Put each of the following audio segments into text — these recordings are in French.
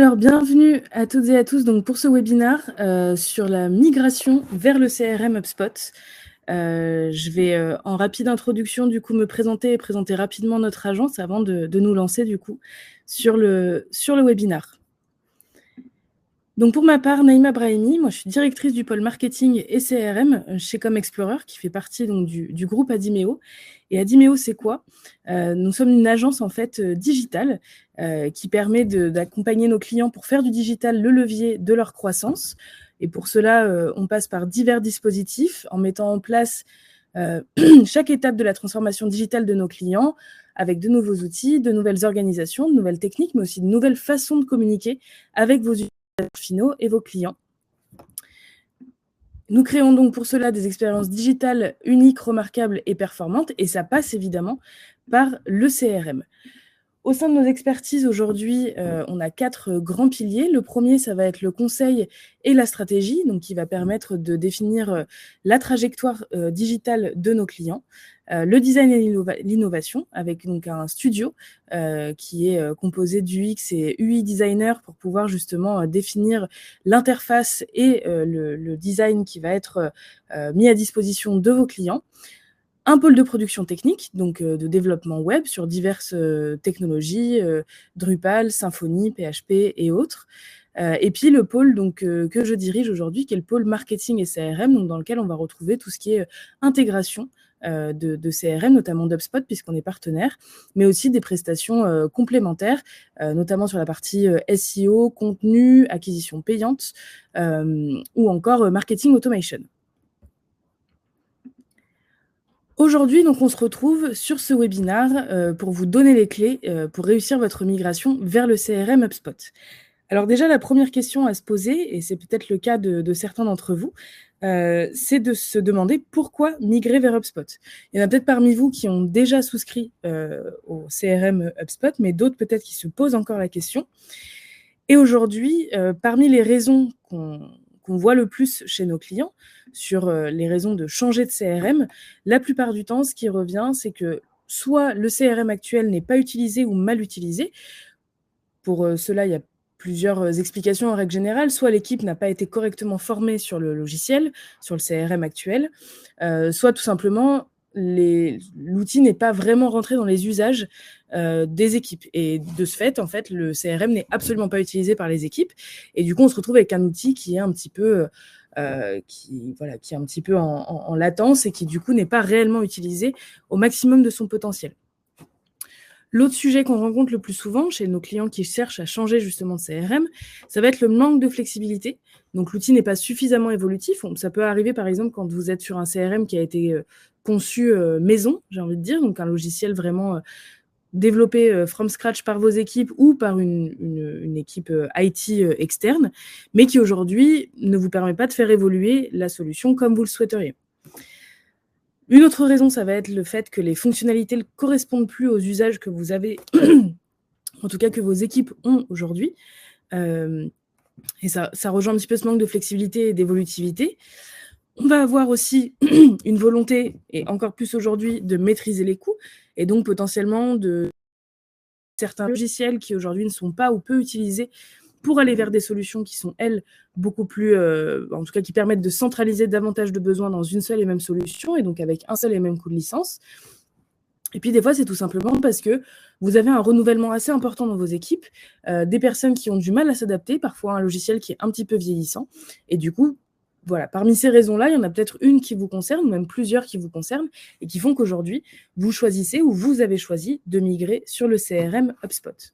Alors, bienvenue à toutes et à tous donc, pour ce webinaire sur la migration vers le CRM HubSpot. Je vais en rapide introduction du coup me présenter et présenter rapidement notre agence avant de nous lancer du coup sur le webinaire. Donc pour ma part, Naïma Brahimi, moi je suis directrice du pôle marketing et CRM chez ComExplorer qui fait partie donc, du groupe Adimeo. Et Adimeo, c'est quoi? Nous sommes une agence en fait digitale qui permet d'accompagner nos clients pour faire du digital le levier de leur croissance. Et pour cela, on passe par divers dispositifs en mettant en place chaque étape de la transformation digitale de nos clients avec de nouveaux outils, de nouvelles organisations, de nouvelles techniques, mais aussi de nouvelles façons de communiquer avec vos utilisateurs finaux et vos clients. Nous créons donc pour cela des expériences digitales uniques, remarquables et performantes, et ça passe évidemment par le CRM. Au sein de nos expertises aujourd'hui, on a 4 grands piliers. Le premier, ça va être le conseil et la stratégie, donc qui va permettre de définir la trajectoire digitale de nos clients. Le design et l'innovation, avec donc un studio qui est composé d'UX et UI designer pour pouvoir justement définir l'interface et le design qui va être mis à disposition de vos clients. Un pôle de production technique, donc de développement web sur diverses technologies, Drupal, Symfony, PHP et autres. Et puis le pôle donc, que je dirige aujourd'hui, qui est le pôle marketing et CRM, donc dans lequel on va retrouver tout ce qui est intégration de CRM, notamment d'HubSpot, puisqu'on est partenaire, mais aussi des prestations complémentaires, notamment sur la partie SEO, contenu, acquisition payante, ou encore marketing automation. Aujourd'hui, donc, on se retrouve sur ce webinaire pour vous donner les clés pour réussir votre migration vers le CRM HubSpot. Alors déjà, la première question à se poser, et c'est peut-être le cas de certains d'entre vous, c'est de se demander pourquoi migrer vers HubSpot. Il y en a peut-être parmi vous qui ont déjà souscrit au CRM HubSpot, mais d'autres peut-être qui se posent encore la question. Et aujourd'hui, parmi les raisons qu'on voit le plus chez nos clients sur les raisons de changer de CRM, la plupart du temps, ce qui revient, c'est que soit le CRM actuel n'est pas utilisé ou mal utilisé. Pour cela, il y a plusieurs explications en règle générale. Soit l'équipe n'a pas été correctement formée sur le logiciel, sur le CRM actuel, soit tout simplement l'outil n'est pas vraiment rentré dans les usages des équipes. Et de ce fait, en fait, le CRM n'est absolument pas utilisé par les équipes. Et du coup, on se retrouve avec un outil qui est un petit peu, qui est un petit peu en latence et qui, du coup, n'est pas réellement utilisé au maximum de son potentiel. L'autre sujet qu'on rencontre le plus souvent chez nos clients qui cherchent à changer justement de CRM, ça va être le manque de flexibilité. Donc l'outil n'est pas suffisamment évolutif. Ça peut arriver par exemple quand vous êtes sur un CRM qui a été conçu maison, j'ai envie de dire, donc un logiciel vraiment développé from scratch par vos équipes ou par une équipe IT externe, mais qui aujourd'hui ne vous permet pas de faire évoluer la solution comme vous le souhaiteriez. Une autre raison, ça va être le fait que les fonctionnalités ne correspondent plus aux usages que vous avez, en tout cas que vos équipes ont aujourd'hui. Et ça rejoint un petit peu ce manque de flexibilité et d'évolutivité. On va avoir aussi une volonté, et encore plus aujourd'hui, de maîtriser les coûts, et donc potentiellement de certains logiciels qui aujourd'hui ne sont pas ou peu utilisés pour aller vers des solutions qui sont, elles, beaucoup plus, en tout cas qui permettent de centraliser davantage de besoins dans une seule et même solution, et donc avec un seul et même coût de licence. Et puis des fois, c'est tout simplement parce que vous avez un renouvellement assez important dans vos équipes, des personnes qui ont du mal à s'adapter, parfois un logiciel qui est un petit peu vieillissant, et du coup, voilà, parmi ces raisons-là, il y en a peut-être une qui vous concerne, ou même plusieurs qui vous concernent, et qui font qu'aujourd'hui, vous choisissez ou vous avez choisi de migrer sur le CRM HubSpot.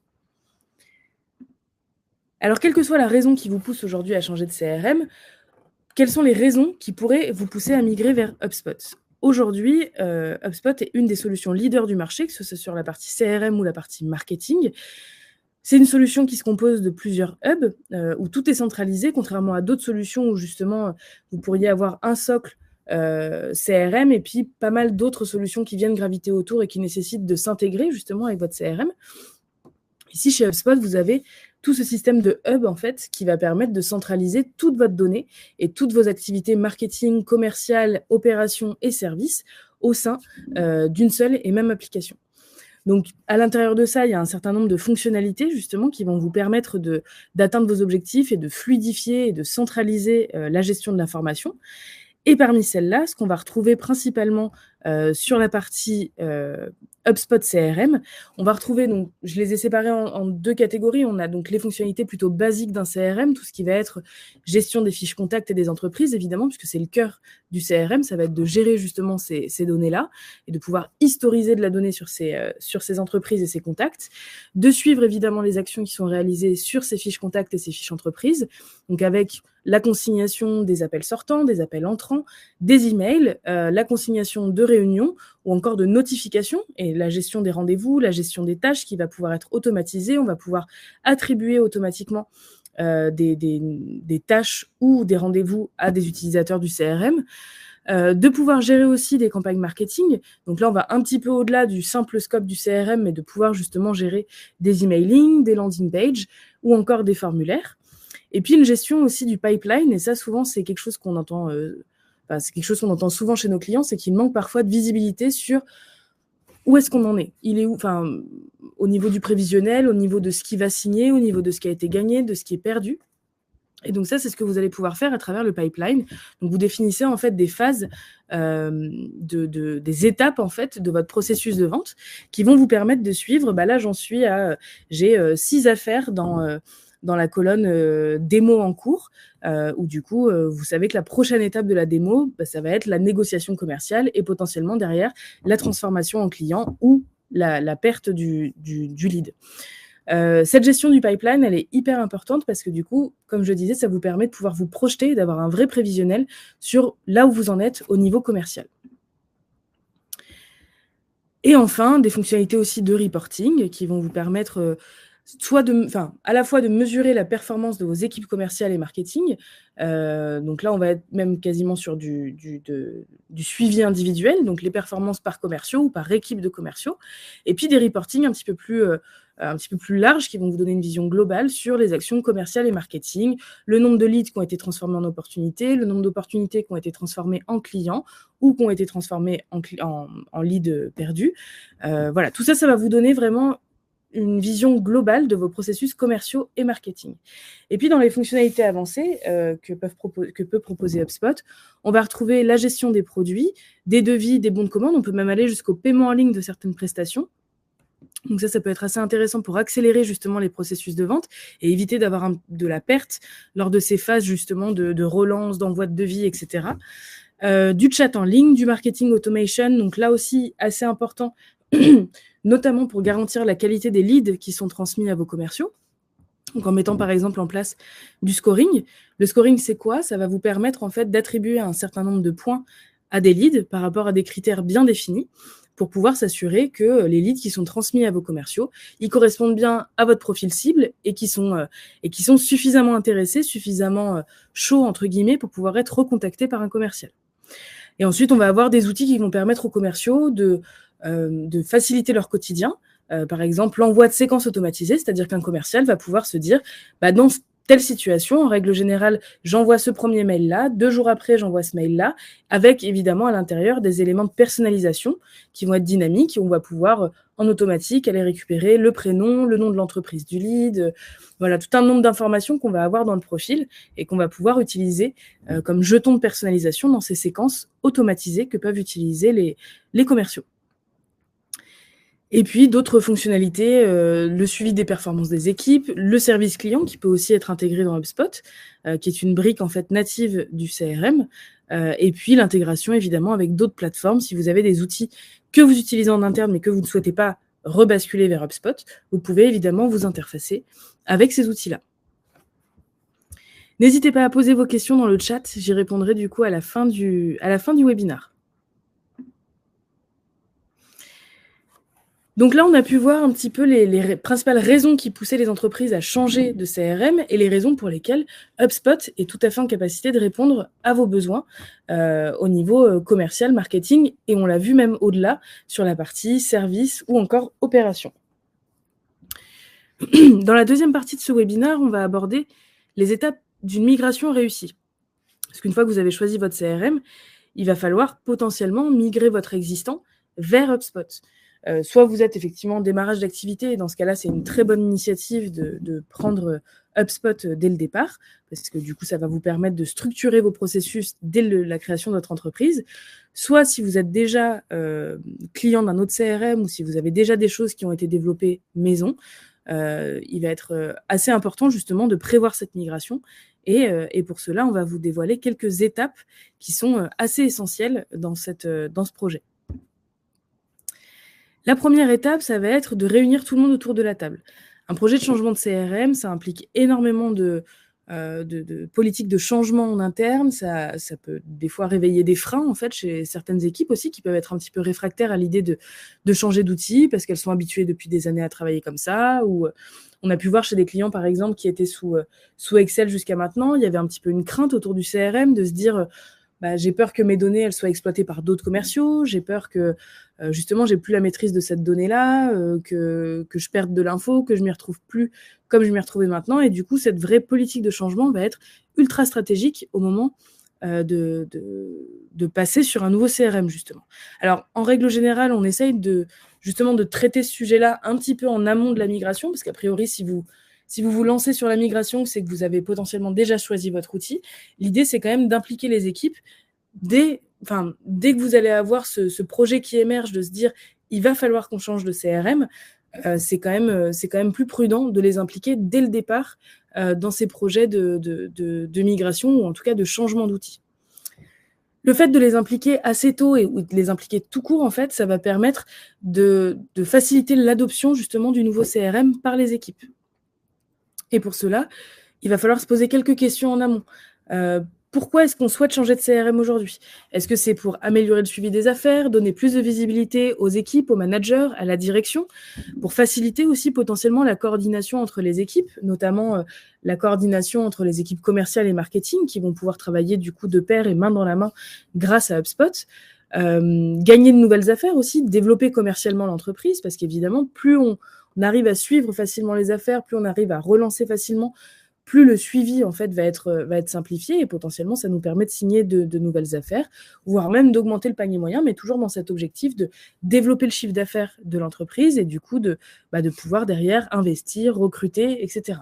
Alors, quelle que soit la raison qui vous pousse aujourd'hui à changer de CRM, quelles sont les raisons qui pourraient vous pousser à migrer vers HubSpot? Aujourd'hui, HubSpot est une des solutions leaders du marché, que ce soit sur la partie CRM ou la partie marketing. C'est une solution qui se compose de plusieurs hubs, où tout est centralisé, contrairement à d'autres solutions où justement vous pourriez avoir un socle CRM et puis pas mal d'autres solutions qui viennent graviter autour et qui nécessitent de s'intégrer justement avec votre CRM. Ici, chez HubSpot, vous avez tout ce système de hub, en fait, qui va permettre de centraliser toute votre donnée et toutes vos activités marketing, commerciales, opérations et services au sein d'une seule et même application. Donc, à l'intérieur de ça, il y a un certain nombre de fonctionnalités justement qui vont vous permettre d'atteindre vos objectifs et de fluidifier et de centraliser la gestion de l'information. Et parmi celles-là, ce qu'on va retrouver principalement sur la partie HubSpot CRM, on va retrouver, donc, je les ai séparés en deux catégories. On a donc les fonctionnalités plutôt basiques d'un CRM, tout ce qui va être gestion des fiches contacts et des entreprises, évidemment, puisque c'est le cœur du CRM, ça va être de gérer justement ces données-là et de pouvoir historiser de la donnée sur ces entreprises et ces contacts, de suivre évidemment les actions qui sont réalisées sur ces fiches contacts et ces fiches entreprises, donc avec la consignation des appels sortants, des appels entrants, des emails, la consignation de réunions ou encore de notifications et la gestion des rendez-vous, la gestion des tâches qui va pouvoir être automatisée. On va pouvoir attribuer automatiquement des tâches ou des rendez-vous à des utilisateurs du CRM. De pouvoir gérer aussi des campagnes marketing. Donc là, on va un petit peu au-delà du simple scope du CRM, mais de pouvoir justement gérer des emailing, des landing pages ou encore des formulaires. Et puis une gestion aussi du pipeline, et ça souvent c'est quelque chose qu'on entend, c'est quelque chose qu'on entend souvent chez nos clients, c'est qu'il manque parfois de visibilité sur où est-ce qu'on en est. Il est où, au niveau du prévisionnel, au niveau de ce qui va signer, au niveau de ce qui a été gagné, de ce qui est perdu. Et donc ça, c'est ce que vous allez pouvoir faire à travers le pipeline. Donc vous définissez en fait des phases, des étapes en fait de votre processus de vente qui vont vous permettre de suivre. Là, j'en suis à, j'ai 6 affaires dans la colonne démo en cours, où du coup, vous savez que la prochaine étape de la démo, ça va être la négociation commerciale et potentiellement derrière la transformation en client ou la perte du lead. Cette gestion du pipeline, elle est hyper importante parce que du coup, comme je disais, ça vous permet de pouvoir vous projeter et d'avoir un vrai prévisionnel sur là où vous en êtes au niveau commercial. Et enfin, des fonctionnalités aussi de reporting qui vont vous permettre à la fois de mesurer la performance de vos équipes commerciales et marketing. Donc là, on va être même quasiment sur du suivi individuel, donc les performances par commerciaux ou par équipe de commerciaux. Et puis des reporting un petit peu plus larges qui vont vous donner une vision globale sur les actions commerciales et marketing, le nombre de leads qui ont été transformés en opportunités, le nombre d'opportunités qui ont été transformées en clients ou qui ont été transformées en leads perdus. Voilà, tout ça, ça va vous donner vraiment une vision globale de vos processus commerciaux et marketing. Et puis, dans les fonctionnalités avancées que peut proposer HubSpot, on va retrouver la gestion des produits, des devis, des bons de commande. On peut même aller jusqu'au paiement en ligne de certaines prestations. Donc ça peut être assez intéressant pour accélérer justement les processus de vente et éviter d'avoir de la perte lors de ces phases justement de relance, d'envoi de devis, etc. Du chat en ligne, du marketing automation, donc là aussi assez important, notamment pour garantir la qualité des leads qui sont transmis à vos commerciaux. Donc en mettant par exemple en place du scoring. Le scoring, c'est quoi? Ça va vous permettre en fait d'attribuer un certain nombre de points à des leads par rapport à des critères bien définis pour pouvoir s'assurer que les leads qui sont transmis à vos commerciaux, ils correspondent bien à votre profil cible et qui sont suffisamment intéressés, suffisamment chauds entre guillemets pour pouvoir être recontactés par un commercial. Et ensuite, on va avoir des outils qui vont permettre aux commerciaux de faciliter leur quotidien. Par exemple, l'envoi de séquences automatisées, c'est-à-dire qu'un commercial va pouvoir se dire, dans telle situation, en règle générale, j'envoie ce premier mail-là, 2 jours après, j'envoie ce mail-là, avec évidemment à l'intérieur des éléments de personnalisation qui vont être dynamiques et on va pouvoir en automatique aller récupérer le prénom, le nom de l'entreprise du lead, voilà, tout un nombre d'informations qu'on va avoir dans le profil et qu'on va pouvoir utiliser comme jetons de personnalisation dans ces séquences automatisées que peuvent utiliser les commerciaux. Et puis d'autres fonctionnalités, le suivi des performances des équipes, le service client qui peut aussi être intégré dans HubSpot, qui est une brique en fait native du CRM, et puis l'intégration évidemment avec d'autres plateformes. Si vous avez des outils que vous utilisez en interne mais que vous ne souhaitez pas rebasculer vers HubSpot, vous pouvez évidemment vous interfacer avec ces outils-là. N'hésitez pas à poser vos questions dans le chat, j'y répondrai du coup à la fin du webinaire. Donc là, on a pu voir un petit peu les principales raisons qui poussaient les entreprises à changer de CRM et les raisons pour lesquelles HubSpot est tout à fait en capacité de répondre à vos besoins au niveau commercial, marketing, et on l'a vu même au-delà sur la partie service ou encore opération. Dans la deuxième partie de ce webinaire, on va aborder les étapes d'une migration réussie. Parce qu'une fois que vous avez choisi votre CRM, il va falloir potentiellement migrer votre existant vers HubSpot. Soit vous êtes effectivement en démarrage d'activité, et dans ce cas-là, c'est une très bonne initiative de prendre HubSpot dès le départ, parce que du coup, ça va vous permettre de structurer vos processus dès la création de votre entreprise. Soit si vous êtes déjà client d'un autre CRM ou si vous avez déjà des choses qui ont été développées maison, il va être assez important justement de prévoir cette migration. Et pour cela, on va vous dévoiler quelques étapes qui sont assez essentielles dans ce projet. La première étape, ça va être de réunir tout le monde autour de la table. Un projet de changement de CRM, ça implique énormément de politiques de changement en interne. Ça peut des fois réveiller des freins en fait chez certaines équipes aussi qui peuvent être un petit peu réfractaires à l'idée de changer d'outil parce qu'elles sont habituées depuis des années à travailler comme ça. Ou on a pu voir chez des clients par exemple qui étaient sous Excel jusqu'à maintenant, il y avait un petit peu une crainte autour du CRM de se dire j'ai peur que mes données elles soient exploitées par d'autres commerciaux, j'ai peur que justement j'ai plus la maîtrise de cette donnée-là, que je perde de l'info, que je m'y retrouve plus comme je m'y retrouvais maintenant. Et du coup, cette vraie politique de changement va être ultra stratégique au moment de passer sur un nouveau CRM, justement. Alors, en règle générale, on essaye justement de traiter ce sujet-là un petit peu en amont de la migration, parce qu'a priori, si vous vous lancez sur la migration, c'est que vous avez potentiellement déjà choisi votre outil. L'idée, c'est quand même d'impliquer les équipes dès que vous allez avoir ce projet qui émerge, de se dire il va falloir qu'on change de CRM, c'est quand même plus prudent de les impliquer dès le départ dans ces projets de migration ou en tout cas de changement d'outils. Le fait de les impliquer assez tôt ou de les impliquer tout court, en fait, ça va permettre de faciliter l'adoption justement du nouveau CRM par les équipes. Et pour cela, il va falloir se poser quelques questions en amont. Pourquoi est-ce qu'on souhaite changer de CRM aujourd'hui? Est-ce que c'est pour améliorer le suivi des affaires, donner plus de visibilité aux équipes, aux managers, à la direction, pour faciliter aussi potentiellement la coordination entre les équipes, notamment la coordination entre les équipes commerciales et marketing qui vont pouvoir travailler du coup de pair et main dans la main grâce à HubSpot. Gagner de nouvelles affaires aussi, développer commercialement l'entreprise, parce qu'évidemment, plus on arrive à suivre facilement les affaires, plus on arrive à relancer facilement, plus le suivi en fait va être simplifié et potentiellement ça nous permet de signer de nouvelles affaires, voire même d'augmenter le panier moyen, mais toujours dans cet objectif de développer le chiffre d'affaires de l'entreprise et du coup de pouvoir derrière investir, recruter, etc.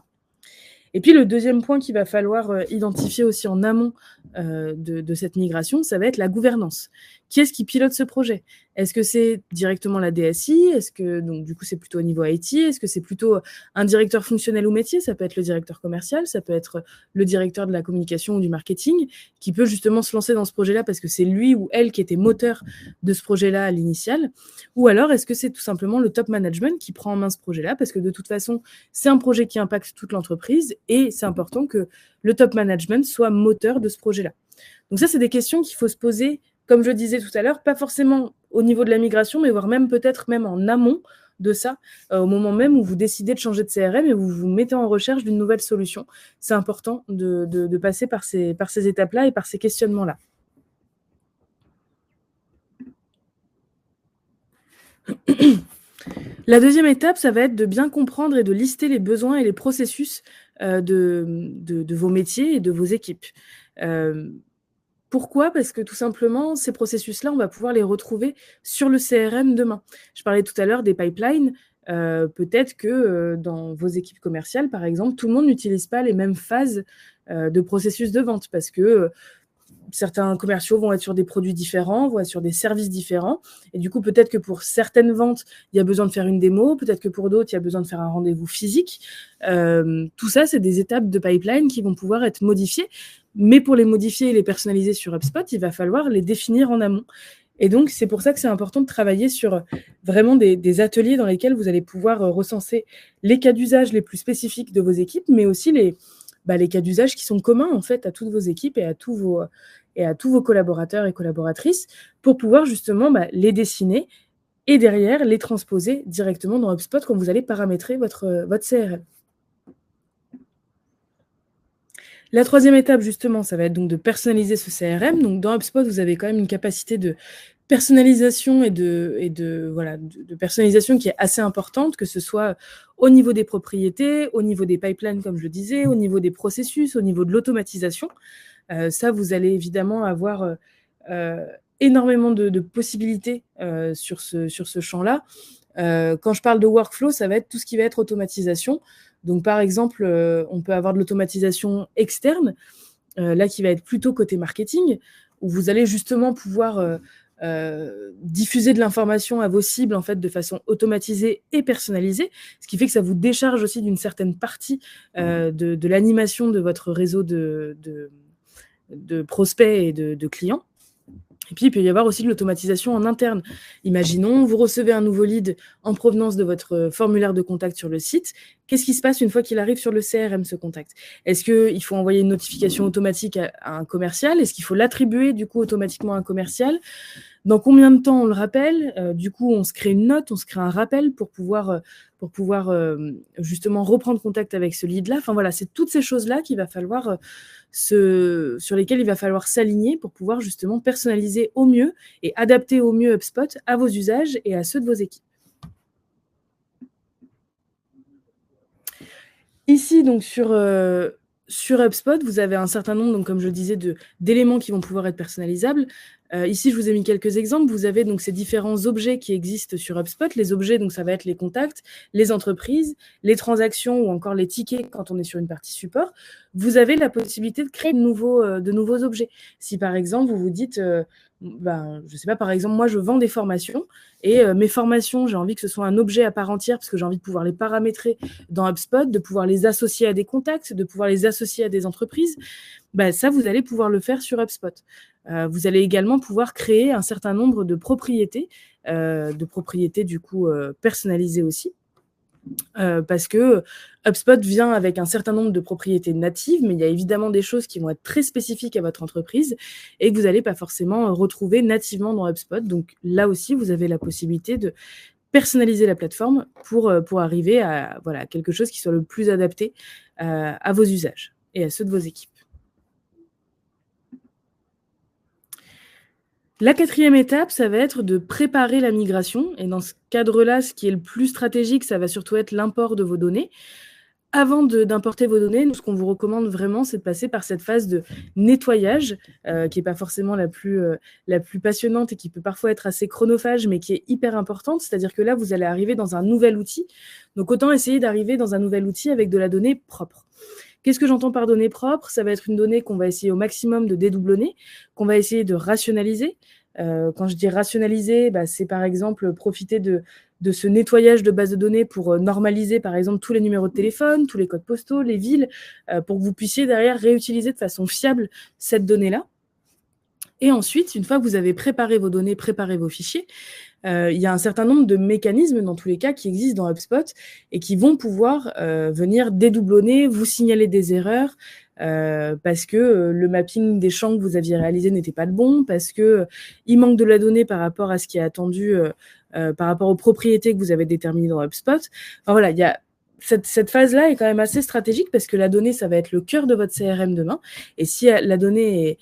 Et puis le deuxième point qu'il va falloir identifier aussi en amont de cette migration, ça va être la gouvernance. Qui est-ce qui pilote ce projet? Est-ce que c'est directement la DSI? Est-ce que donc du coup c'est plutôt au niveau IT? Est-ce que c'est plutôt un directeur fonctionnel ou métier? Ça peut être le directeur commercial, ça peut être le directeur de la communication ou du marketing qui peut justement se lancer dans ce projet-là parce que c'est lui ou elle qui était moteur de ce projet-là à l'initial. Ou alors est-ce que c'est tout simplement le top management qui prend en main ce projet-là parce que de toute façon c'est un projet qui impacte toute l'entreprise et c'est important que le top management soit moteur de ce projet-là. Donc ça, c'est des questions qu'il faut se poser, comme je disais tout à l'heure, pas forcément au niveau de la migration, mais voire même peut-être même en amont de ça, au moment même où vous décidez de changer de CRM et vous vous mettez en recherche d'une nouvelle solution. C'est important de passer par ces étapes-là et par ces questionnements-là. La deuxième étape, ça va être de bien comprendre et de lister les besoins et les processus de vos métiers et de vos équipes. Pourquoi? Parce que tout simplement, ces processus-là, on va pouvoir les retrouver sur le CRM demain. Je parlais tout à l'heure des pipelines. Peut-être que dans vos équipes commerciales, par exemple, tout le monde n'utilise pas les mêmes phases de processus de vente parce que certains commerciaux vont être sur des produits différents, vont être sur des services différents. Et du coup, peut-être que pour certaines ventes, il y a besoin de faire une démo. Peut-être que pour d'autres, il y a besoin de faire un rendez-vous physique. Tout ça, c'est des étapes de pipeline qui vont pouvoir être modifiées. Mais pour les modifier et les personnaliser sur HubSpot, il va falloir les définir en amont. Et donc, c'est pour ça que c'est important de travailler sur vraiment des ateliers dans lesquels vous allez pouvoir recenser les cas d'usage les plus spécifiques de vos équipes, mais aussi les cas d'usage qui sont communs en fait à toutes vos équipes et à tous vos collaborateurs et collaboratrices pour pouvoir justement les dessiner et derrière les transposer directement dans HubSpot quand vous allez paramétrer votre CRM. La troisième étape, justement, ça va être donc de personnaliser ce CRM. Donc, dans HubSpot, vous avez quand même une capacité de personnalisation et de personnalisation qui est assez importante, que ce soit au niveau des propriétés, au niveau des pipelines, comme je le disais, au niveau des processus, au niveau de l'automatisation. Ça, vous allez évidemment avoir énormément de possibilités sur ce champ-là. Quand je parle de workflow, ça va être tout ce qui va être automatisation. Donc, par exemple, on peut avoir de l'automatisation externe, là qui va être plutôt côté marketing, où vous allez justement pouvoir diffuser de l'information à vos cibles en fait de façon automatisée et personnalisée, ce qui fait que ça vous décharge aussi d'une certaine partie de l'animation de votre réseau de prospects et de clients. Et puis, il peut y avoir aussi de l'automatisation en interne. Imaginons, vous recevez un nouveau lead en provenance de votre formulaire de contact sur le site. Qu'est-ce qui se passe une fois qu'il arrive sur le CRM, ce contact? Est-ce qu'il faut envoyer une notification automatique à un commercial? Est-ce qu'il faut l'attribuer du coup automatiquement à un commercial? Dans combien de temps on le rappelle? Du coup, on se crée une note, on se crée un rappel pour pouvoir justement reprendre contact avec ce lead-là. Enfin voilà, c'est toutes ces choses-là qu'il va falloir sur lesquelles il va falloir s'aligner pour pouvoir justement personnaliser au mieux et adapter au mieux HubSpot à vos usages et à ceux de vos équipes. Ici, donc sur HubSpot, vous avez un certain nombre, donc comme je le disais, d'éléments qui vont pouvoir être personnalisables. Ici, je vous ai mis quelques exemples. Vous avez donc ces différents objets qui existent sur HubSpot. Les objets, donc ça va être les contacts, les entreprises, les transactions ou encore les tickets quand on est sur une partie support. Vous avez la possibilité de créer de nouveaux objets. Si par exemple, vous vous dites, je sais pas, par exemple, moi je vends des formations et mes formations, j'ai envie que ce soit un objet à part entière parce que j'ai envie de pouvoir les paramétrer dans HubSpot, de pouvoir les associer à des contacts, de pouvoir les associer à des entreprises, ça, vous allez pouvoir le faire sur HubSpot. Vous allez également pouvoir créer un certain nombre de propriétés du coup personnalisées aussi. Parce que HubSpot vient avec un certain nombre de propriétés natives, mais il y a évidemment des choses qui vont être très spécifiques à votre entreprise et que vous n'allez pas forcément retrouver nativement dans HubSpot. Donc là aussi, vous avez la possibilité de personnaliser la plateforme pour arriver à quelque chose qui soit le plus adapté à vos usages et à ceux de vos équipes. La 4e étape, ça va être de préparer la migration. Et dans ce cadre-là, ce qui est le plus stratégique, ça va surtout être l'import de vos données. Avant d'importer vos données, nous, ce qu'on vous recommande vraiment, c'est de passer par cette phase de nettoyage, qui n'est pas forcément la plus passionnante et qui peut parfois être assez chronophage, mais qui est hyper importante. C'est-à-dire que là, vous allez arriver dans un nouvel outil. Donc, autant essayer d'arriver dans un nouvel outil avec de la donnée propre. Qu'est-ce que j'entends par donnée propre? Ça va être une donnée qu'on va essayer au maximum de dédoublonner, qu'on va essayer de rationaliser. Quand je dis rationaliser, c'est par exemple profiter de ce nettoyage de base de données pour normaliser par exemple tous les numéros de téléphone, tous les codes postaux, les villes, pour que vous puissiez derrière réutiliser de façon fiable cette donnée-là. Et ensuite, une fois que vous avez préparé vos données, préparé vos fichiers, il y a un certain nombre de mécanismes, dans tous les cas, qui existent dans HubSpot et qui vont pouvoir venir dédoublonner, vous signaler des erreurs, parce que le mapping des champs que vous aviez réalisé n'était pas le bon, parce que il manque de la donnée par rapport à ce qui est attendu, par rapport aux propriétés que vous avez déterminées dans HubSpot. Enfin voilà, il y a cette phase-là est quand même assez stratégique parce que la donnée, ça va être le cœur de votre CRM demain. Et si la donnée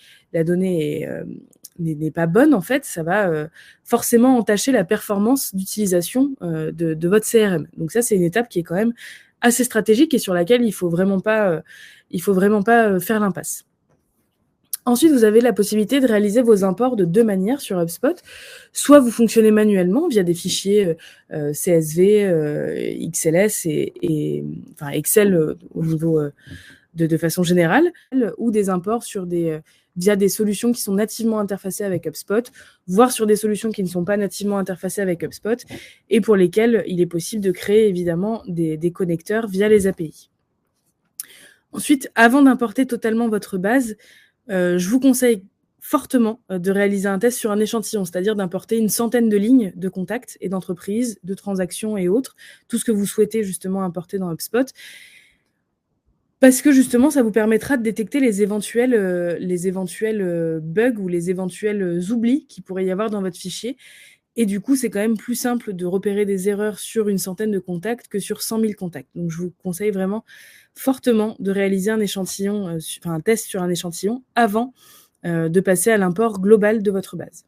n'est pas bonne, en fait, ça va forcément entacher la performance d'utilisation de votre CRM. Donc ça, c'est une étape qui est quand même assez stratégique et sur laquelle il faut vraiment pas faire l'impasse. Ensuite, vous avez la possibilité de réaliser vos imports de 2 manières sur HubSpot. Soit vous fonctionnez manuellement via des fichiers CSV, XLS et enfin Excel au niveau de façon générale, ou des imports via des solutions qui sont nativement interfacées avec HubSpot, voire sur des solutions qui ne sont pas nativement interfacées avec HubSpot et pour lesquelles il est possible de créer évidemment des connecteurs via les API. Ensuite, avant d'importer totalement votre base, je vous conseille fortement de réaliser un test sur un échantillon, c'est-à-dire d'importer une centaine de lignes de contacts et d'entreprises, de transactions et autres, tout ce que vous souhaitez justement importer dans HubSpot. Parce que justement, ça vous permettra de détecter les éventuels bugs ou les éventuels oublis qu'il pourrait y avoir dans votre fichier. Et du coup, c'est quand même plus simple de repérer des erreurs sur une centaine de contacts que sur 100 000 contacts. Donc, je vous conseille vraiment fortement de réaliser un test sur un échantillon avant de passer à l'import global de votre base.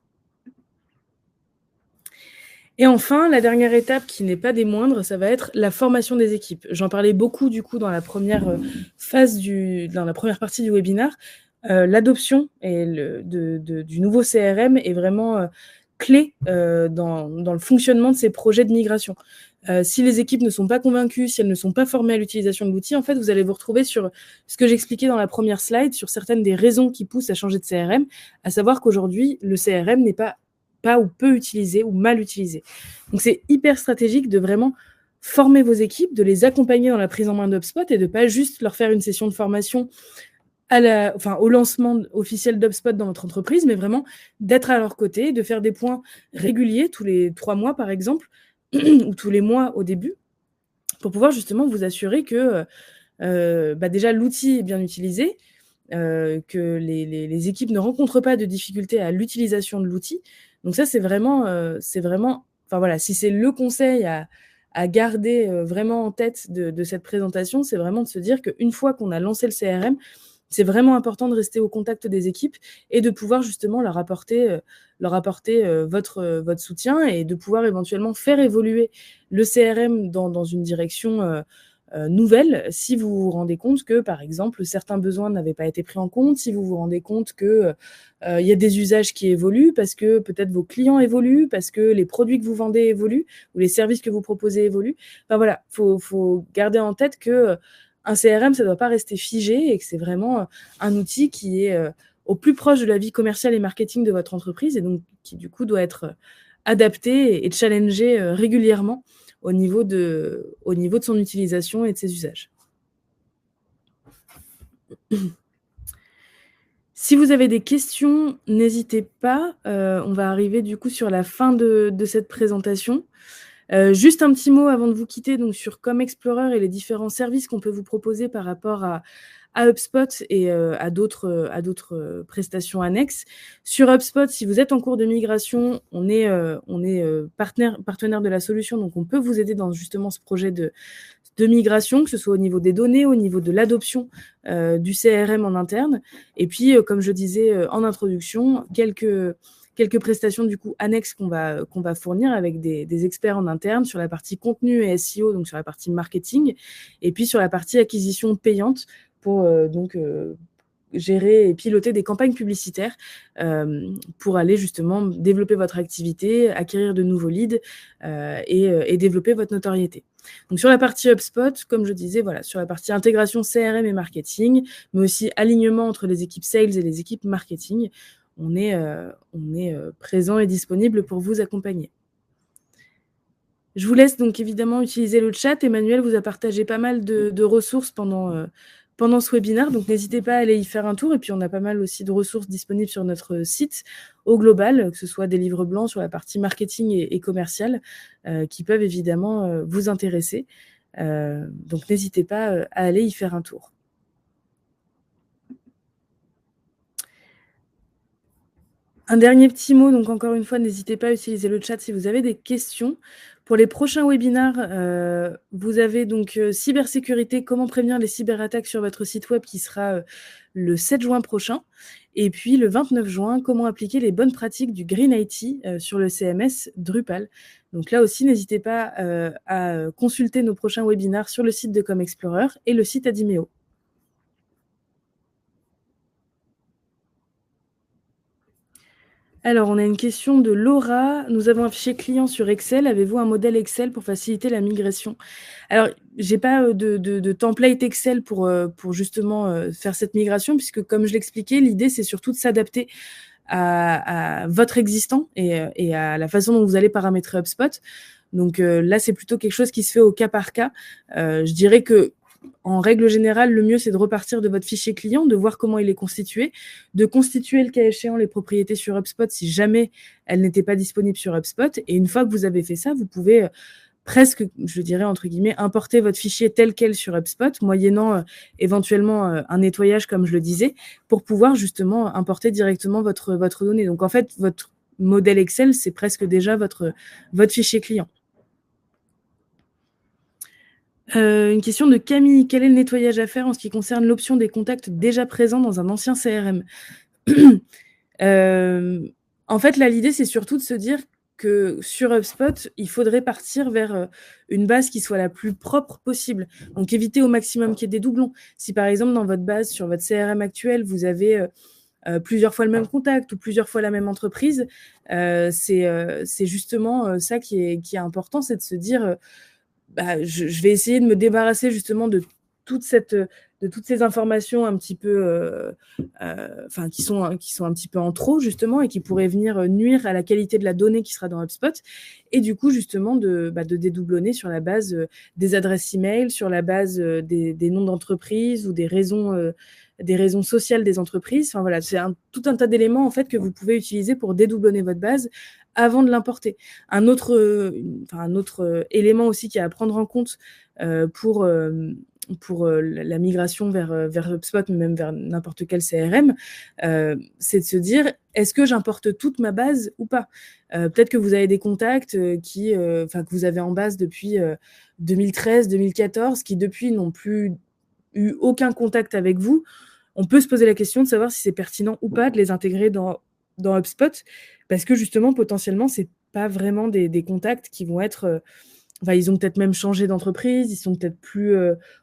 Et enfin, la dernière étape qui n'est pas des moindres, ça va être la formation des équipes. J'en parlais beaucoup du coup dans la première partie du webinaire. L'adoption et du nouveau CRM est vraiment clé dans le fonctionnement de ces projets de migration. Si les équipes ne sont pas convaincues, si elles ne sont pas formées à l'utilisation de l'outil, en fait, vous allez vous retrouver sur ce que j'expliquais dans la première slide, sur certaines des raisons qui poussent à changer de CRM, à savoir qu'aujourd'hui, le CRM n'est pas ou peu utilisé ou mal utilisé. Donc, c'est hyper stratégique de vraiment former vos équipes, de les accompagner dans la prise en main d'HubSpot et de ne pas juste leur faire une session de formation au lancement officiel d'HubSpot dans votre entreprise, mais vraiment d'être à leur côté, de faire des points réguliers, tous les 3 mois par exemple, ou tous les mois au début, pour pouvoir justement vous assurer que déjà l'outil est bien utilisé, que les équipes ne rencontrent pas de difficultés à l'utilisation de l'outil. Donc ça, c'est vraiment, enfin voilà, si c'est le conseil à garder vraiment en tête de cette présentation, c'est vraiment de se dire qu'une fois qu'on a lancé le CRM, c'est vraiment important de rester au contact des équipes et de pouvoir justement leur apporter votre soutien et de pouvoir éventuellement faire évoluer le CRM dans une direction nouvelle si vous vous rendez compte que, par exemple, certains besoins n'avaient pas été pris en compte, si vous vous rendez compte que il y a des usages qui évoluent parce que peut-être vos clients évoluent, parce que les produits que vous vendez évoluent ou les services que vous proposez évoluent. Enfin voilà, faut garder en tête que un CRM, ça ne doit pas rester figé et que c'est vraiment un outil qui est au plus proche de la vie commerciale et marketing de votre entreprise et donc qui, du coup, doit être adapté et challengé régulièrement au niveau de son utilisation et de ses usages. Si vous avez des questions, n'hésitez pas. On va arriver du coup sur la fin de cette présentation. Juste un petit mot avant de vous quitter donc sur ComExplorer et les différents services qu'on peut vous proposer par rapport à HubSpot et à d'autres prestations annexes. Sur HubSpot, si vous êtes en cours de migration, on est partenaire de la solution, donc on peut vous aider dans justement ce projet de migration, que ce soit au niveau des données, au niveau de l'adoption du CRM en interne. Et puis, comme je disais en introduction, quelques prestations du coup annexes qu'on va fournir avec des experts en interne sur la partie contenu et SEO, donc sur la partie marketing, et puis sur la partie acquisition payante pour gérer et piloter des campagnes publicitaires pour aller justement développer votre activité, acquérir de nouveaux leads et développer votre notoriété. Donc sur la partie HubSpot, comme je disais, voilà, sur la partie intégration CRM et marketing, mais aussi alignement entre les équipes sales et les équipes marketing, on est présent et disponible pour vous accompagner. Je vous laisse donc évidemment utiliser le chat. Emmanuel vous a partagé pas mal de ressources pendant ce webinaire, donc n'hésitez pas à aller y faire un tour. Et puis on a pas mal aussi de ressources disponibles sur notre site au global, que ce soit des livres blancs sur la partie marketing et commercial, qui peuvent évidemment vous intéresser. Donc n'hésitez pas à aller y faire un tour. Un dernier petit mot, donc encore une fois, n'hésitez pas à utiliser le chat si vous avez des questions. Pour les prochains webinaires, vous avez donc cybersécurité, comment prévenir les cyberattaques sur votre site web qui sera le 7 juin prochain. Et puis le 29 juin, comment appliquer les bonnes pratiques du Green IT sur le CMS Drupal. Donc là aussi, n'hésitez pas à consulter nos prochains webinaires sur le site de ComExplorer et le site Adimeo. Alors, on a une question de Laura. Nous avons un fichier client sur Excel. Avez-vous un modèle Excel pour faciliter la migration? Alors, j'ai pas de template Excel pour justement faire cette migration, puisque comme je l'expliquais, l'idée, c'est surtout de s'adapter à votre existant et à la façon dont vous allez paramétrer HubSpot. Donc là, c'est plutôt quelque chose qui se fait au cas par cas. Je dirais que en règle générale, le mieux, c'est de repartir de votre fichier client, de voir comment il est constitué, de constituer le cas échéant les propriétés sur HubSpot si jamais elles n'étaient pas disponibles sur HubSpot. Et une fois que vous avez fait ça, vous pouvez presque, je dirais, entre guillemets, importer votre fichier tel quel sur HubSpot, moyennant éventuellement un nettoyage, comme je le disais, pour pouvoir justement importer directement votre donnée. Donc, en fait, votre modèle Excel, c'est presque déjà votre fichier client. Une question de Camille. Quel est le nettoyage à faire en ce qui concerne l'option des contacts déjà présents dans un ancien CRM? En fait, là, l'idée, c'est surtout de se dire que sur HubSpot, il faudrait partir vers une base qui soit la plus propre possible. Donc, éviter au maximum qu'il y ait des doublons. Si par exemple, dans votre base, sur votre CRM actuel, vous avez plusieurs fois le même contact ou plusieurs fois la même entreprise, c'est justement ça qui est important, c'est de se dire bah, je vais essayer de me débarrasser justement de toutes ces informations un petit peu, enfin qui sont un petit peu en trop justement et qui pourraient venir nuire à la qualité de la donnée qui sera dans HubSpot. Et du coup justement de dédoublonner sur la base des adresses email, sur la base des noms d'entreprise ou des raisons sociales des entreprises. Enfin voilà, c'est tout un tas d'éléments en fait que vous pouvez utiliser pour dédoublonner votre base avant de l'importer. Un autre élément aussi qui est à prendre en compte pour la migration vers HubSpot, mais même vers n'importe quel CRM, c'est de se dire, est-ce que j'importe toute ma base ou pas? Peut-être que vous avez des contacts que vous avez en base depuis 2013, 2014, qui depuis n'ont plus eu aucun contact avec vous. On peut se poser la question de savoir si c'est pertinent ou pas de les intégrer dans HubSpot, parce que justement, potentiellement, c'est pas vraiment des contacts qui vont être... ils ont peut-être même changé d'entreprise, ils sont peut-être plus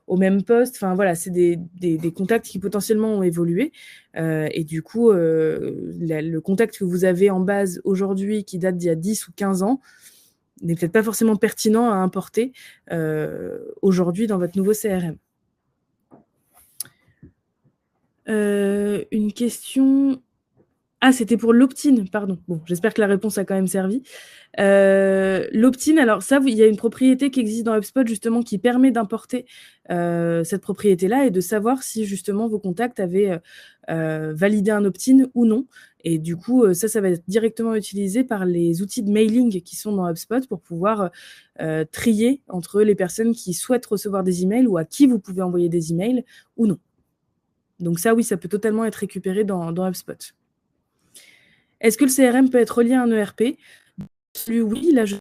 au même poste. Enfin voilà, c'est des contacts qui potentiellement ont évolué. Et du coup, le contact que vous avez en base aujourd'hui, qui date d'il y a 10 ou 15 ans, n'est peut-être pas forcément pertinent à importer aujourd'hui dans votre nouveau CRM. Une question... Ah, c'était pour l'opt-in, pardon. Bon, j'espère que la réponse a quand même servi. L'opt-in, alors ça, il y a une propriété qui existe dans HubSpot justement qui permet d'importer cette propriété-là et de savoir si justement vos contacts avaient validé un opt-in ou non. Et du coup, ça va être directement utilisé par les outils de mailing qui sont dans HubSpot pour pouvoir trier entre les personnes qui souhaitent recevoir des emails ou à qui vous pouvez envoyer des emails ou non. Donc ça, oui, ça peut totalement être récupéré dans HubSpot. Est-ce que le CRM peut être relié à un ERP? Oui, là je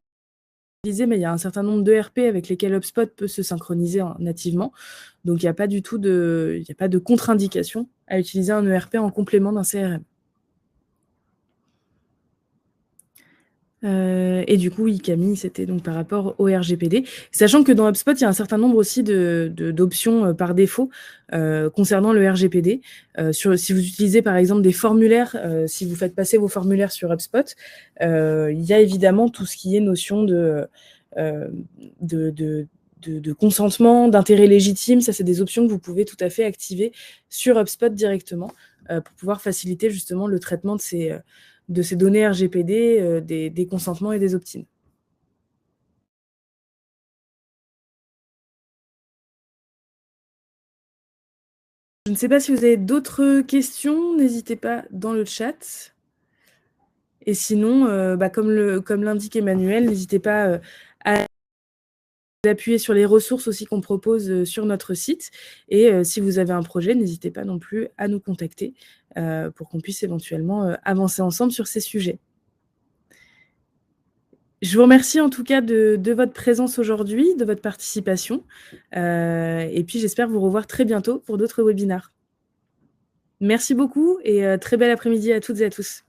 disais, mais il y a un certain nombre d'ERP avec lesquels HubSpot peut se synchroniser nativement. Donc il n'y a pas du tout il n'y a pas de contre-indication à utiliser un ERP en complément d'un CRM. Et du coup, oui, Camille, c'était donc par rapport au RGPD. Sachant que dans HubSpot, il y a un certain nombre aussi d'options par défaut concernant le RGPD. Si vous utilisez par exemple des formulaires, si vous faites passer vos formulaires sur HubSpot, il y a évidemment tout ce qui est notion de consentement, d'intérêt légitime. Ça, c'est des options que vous pouvez tout à fait activer sur HubSpot directement pour pouvoir faciliter justement le traitement de ces données RGPD, des consentements et des opt-in. Je ne sais pas si vous avez d'autres questions, n'hésitez pas dans le chat. Et sinon, comme l'indique Emmanuel, n'hésitez pas à appuyer sur les ressources aussi qu'on propose sur notre site. Et si vous avez un projet, n'hésitez pas non plus à nous contacter pour qu'on puisse éventuellement avancer ensemble sur ces sujets. Je vous remercie en tout cas de votre présence aujourd'hui, de votre participation. Et puis, j'espère vous revoir très bientôt pour d'autres webinars. Merci beaucoup et très bel après-midi à toutes et à tous.